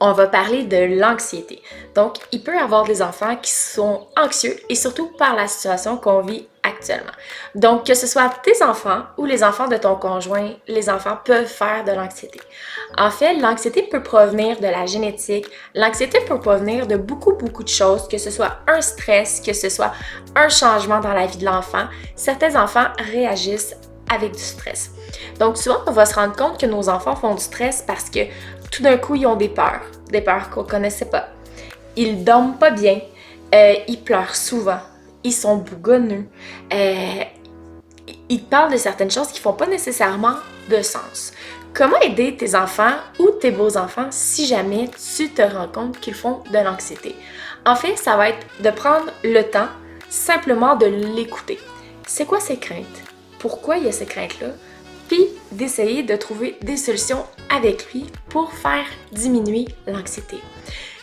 on va parler de l'anxiété. Donc, il peut y avoir des enfants qui sont anxieux et surtout par la situation qu'on vit actuellement. Donc, que ce soit tes enfants ou les enfants de ton conjoint, les enfants peuvent faire de l'anxiété. En fait, l'anxiété peut provenir de la génétique, l'anxiété peut provenir de beaucoup de choses, que ce soit un stress, que ce soit un changement dans la vie de l'enfant. Certains enfants réagissent avec du stress. Donc, souvent, on va se rendre compte que nos enfants font du stress parce que tout d'un coup, ils ont des peurs qu'on ne connaissait pas. Ils dorment pas bien, ils pleurent souvent, ils sont bougonneux, ils parlent de certaines choses qui font pas nécessairement de sens. Comment aider tes enfants ou tes beaux-enfants si jamais tu te rends compte qu'ils font de l'anxiété? En fait, ça va être de prendre le temps simplement de l'écouter. C'est quoi ses craintes? Pourquoi il y a ces craintes-là? Puis d'essayer de trouver des solutions avec lui pour faire diminuer l'anxiété.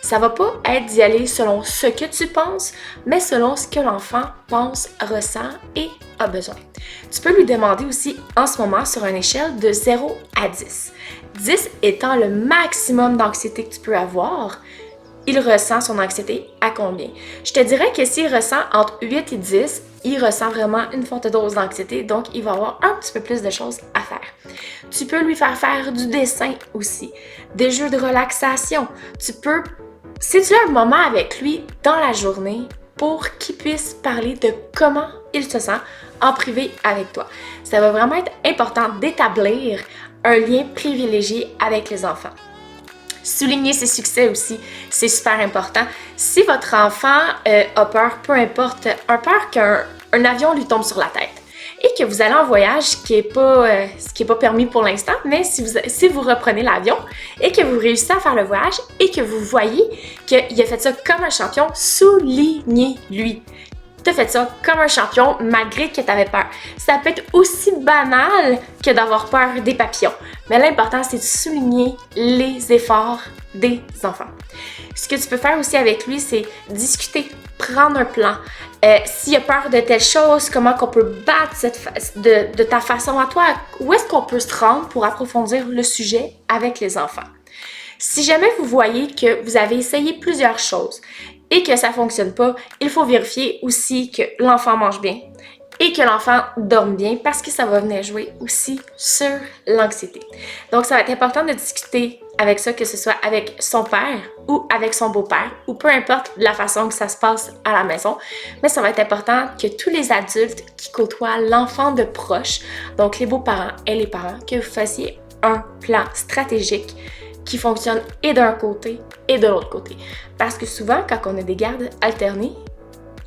Ça va pas être d'y aller selon ce que tu penses, mais selon ce que l'enfant pense, ressent et a besoin. Tu peux lui demander aussi en ce moment sur une échelle de 0 à 10. 10 étant le maximum d'anxiété que tu peux avoir, il ressent son anxiété à combien? Je te dirais que s'il ressent entre 8 et 10, il ressent vraiment une forte dose d'anxiété, donc il va avoir un petit peu plus de choses à faire. Tu peux lui faire du dessin aussi, des jeux de relaxation. Tu peux céduler un moment avec lui dans la journée pour qu'il puisse parler de comment il se sent en privé avec toi. Ça va vraiment être important d'établir un lien privilégié avec les enfants. Souligner ses succès aussi, c'est super important. Si votre enfant a peur, peu importe, a peur qu'un avion lui tombe sur la tête et que vous allez en voyage, ce qui est pas permis pour l'instant, mais si vous reprenez l'avion et que vous réussissez à faire le voyage et que vous voyez qu'il a fait ça comme un champion, soulignez-lui. Tu as fait ça comme un champion malgré que tu avais peur. Ça peut être aussi banal que d'avoir peur des papillons. Mais l'important, c'est de souligner les efforts des enfants. Ce que tu peux faire aussi avec lui, c'est discuter, prendre un plan. S'il a peur de telle chose, comment qu'on peut battre de ta façon à toi, où est-ce qu'on peut se rendre pour approfondir le sujet avec les enfants. Si jamais vous voyez que vous avez essayé plusieurs choses et que ça ne fonctionne pas, il faut vérifier aussi que l'enfant mange bien et que l'enfant dorme bien parce que ça va venir jouer aussi sur l'anxiété. Donc, ça va être important de discuter avec ça, que ce soit avec son père ou avec son beau-père ou peu importe la façon que ça se passe à la maison, mais ça va être important que tous les adultes qui côtoient l'enfant de proche, donc les beaux-parents et les parents, que vous fassiez un plan stratégique qui fonctionne et d'un côté et de l'autre côté. Parce que souvent, quand on a des gardes alternés,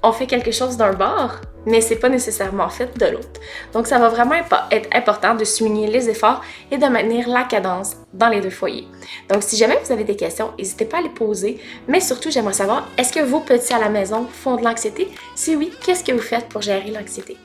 on fait quelque chose d'un bord, mais c'est pas nécessairement fait de l'autre. Donc, ça va vraiment être important de souligner les efforts et de maintenir la cadence dans les deux foyers. Donc, si jamais vous avez des questions, n'hésitez pas à les poser, mais surtout, j'aimerais savoir, est-ce que vos petits à la maison font de l'anxiété? Si oui, qu'est-ce que vous faites pour gérer l'anxiété?